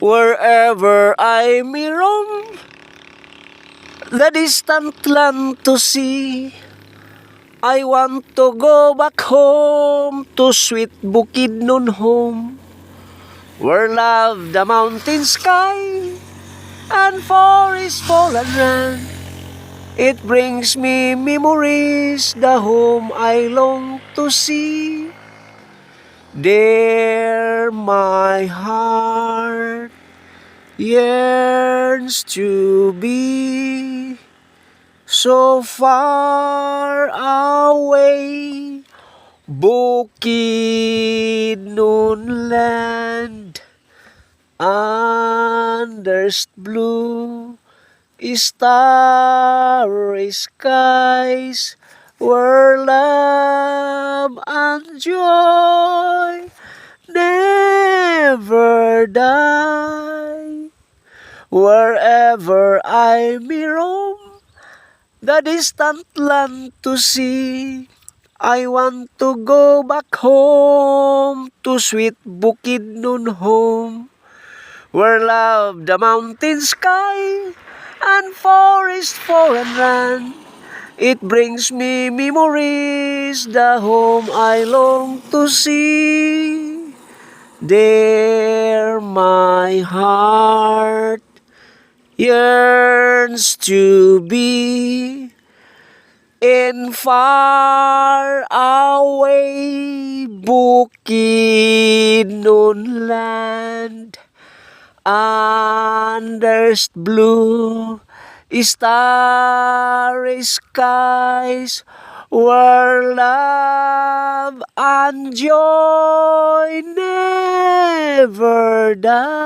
Wherever I may roam, the distant land to see, I want to go back home to sweet Bukidnon home, where love the mountain sky and forest fallen land. It brings me memories, the home I long to see. There my heart yearns to be, so far away, Bukidnon land, underst blue starry skies, where love and joy never die. Wherever I may roam, the distant land to see, I want to go back home to sweet Bukidnon home, where love the mountain sky and forest foreign land. It brings me memories, the home I long to see. There my heart yearns to be, in far away Bukidnon land, underst blue starry skies, where love and joy never die.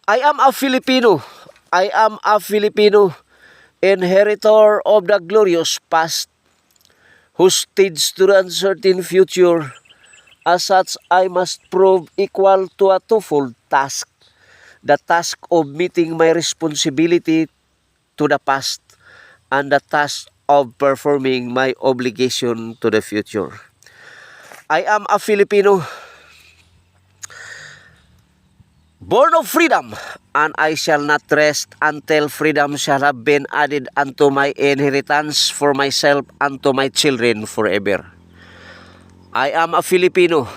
I am a Filipino. I am a Filipino, inheritor of the glorious past, who stages to the uncertain future. As such, I must prove equal to a twofold task: the task of meeting my responsibility to the past, and the task of performing my obligation to the future. I am a Filipino, born of freedom, and I shall not rest until freedom shall have been added unto my inheritance for myself and to my children forever. I am a Filipino.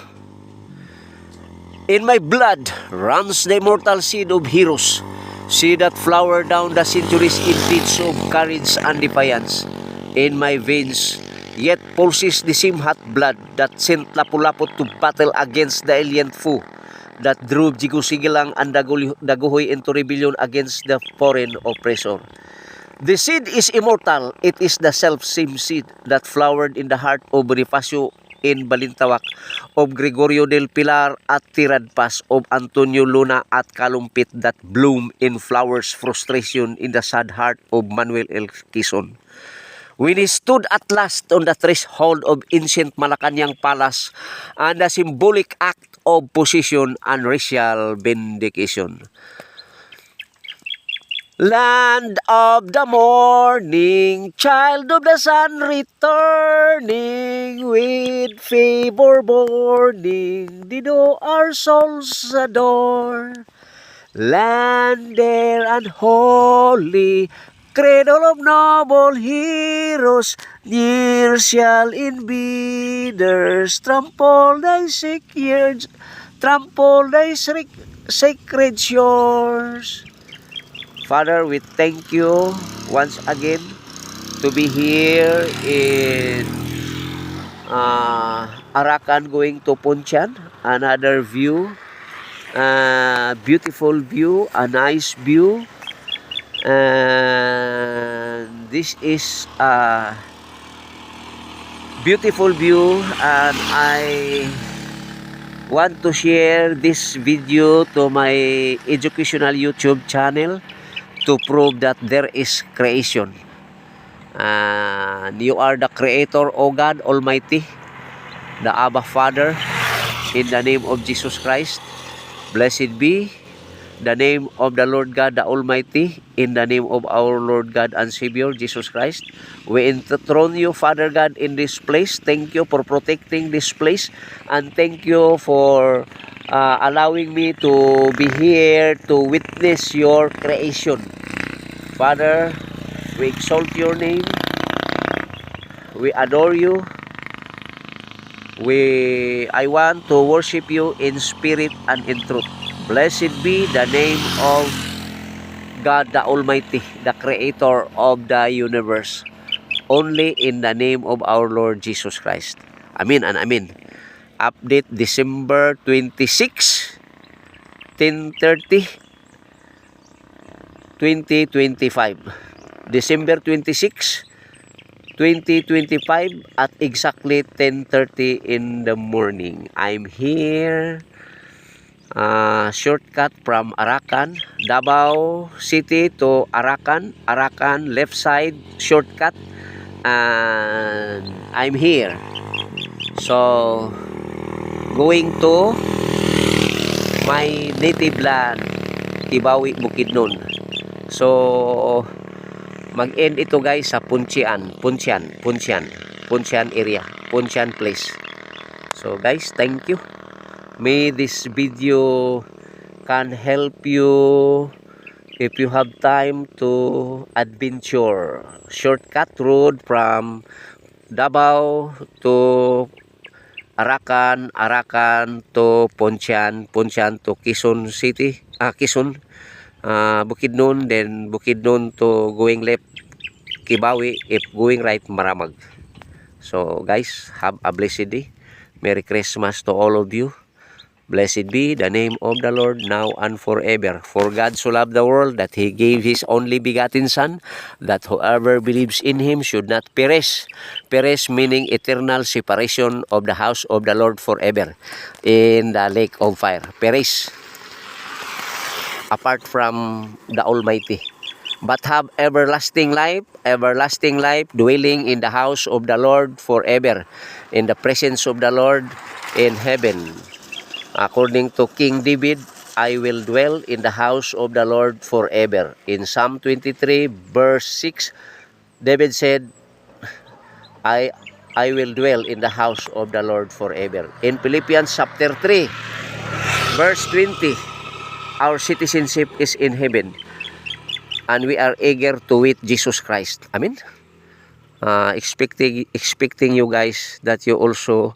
In my blood runs the immortal seed of heroes, seed that flower down the centuries in deeds of courage and defiance. In my veins yet pulses the same hot blood that sent Lapu-Lapu to battle against the alien foe, that drove Jigusigilang and Daguhoy into rebellion against the foreign oppressor. The seed is immortal. It is the self-same seed that flowered in the heart of Bonifacio in Balintawak, of Gregorio del Pilar at Tiradpas, of Antonio Luna at Kalumpit, that bloom in flowers frustration in the sad heart of Manuel L. Quezon. When he stood at last on the threshold of ancient Malacanang Palace, and the symbolic act of possession and racial vindication. Land of the morning, child of the sun returning, with favor burning, did our souls adore. Land there and holy, cradle of noble heroes, near shall in bidders trample thy sacred shores. Father, we thank you once again to be here in Arakan going to Ponchan. Another view, beautiful view, a nice view. And this is a beautiful view, and I want to share this video to my educational YouTube channel to prove that there is creation. And you are the creator, O God Almighty, the Abba Father, in the name of Jesus Christ. Blessed be the name of the Lord God the Almighty, in the name of our Lord God and Savior Jesus Christ. We enthrone you, Father God, in this place. Thank you for protecting this place, and thank you for allowing me to be here to witness your creation. Father, we exalt your name. We adore you. I want to worship you in spirit and in truth. Blessed be the name of God the Almighty, the Creator of the universe. Only in the name of our Lord Jesus Christ. Amen and amen. Update December 26, 10:30, 2025. December 26, 2025 at exactly 10:30 in the morning. I'm here. Shortcut from Arakan, Davao City to Arakan. Arakan left side shortcut, and I'm here. So going to my native land, Kibawi, Bukidnon. So mag-end ito guys sa Punsyan area, Punsyan place. So guys, thank you. May this video can help you if you have time to adventure shortcut road from Davao to Arakan, Arakan to Punsyan, Punsyan to Quezon City, Quezon, Bukidnon, then Bukidnon to going left Kibawi, if going right Maramag. So guys, have a blessed day. Merry Christmas to all of you. Blessed be the name of the Lord now and forever. For God so loved the world that He gave His only begotten Son, that whoever believes in Him should not perish. Perish meaning eternal separation of the house of the Lord forever in the lake of fire. Perish apart from the Almighty, but have everlasting life, dwelling in the house of the Lord forever, in the presence of the Lord in heaven. According to King David, I will dwell in the house of the Lord forever. In Psalm 23 verse 6, David said, I will dwell in the house of the Lord forever. In Philippians chapter 3 verse 20, our citizenship is in heaven, and we are eager to wait Jesus Christ. Amen. Expecting you guys that you also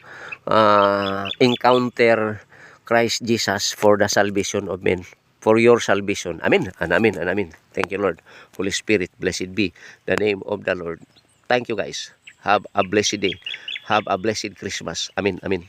encounter Christ Jesus for the salvation of men, for your salvation. Amen and amen and amen. Thank you, Lord. Holy Spirit, blessed be the name of the Lord. Thank you guys. Have a blessed day. Have a blessed Christmas. Amen, amen.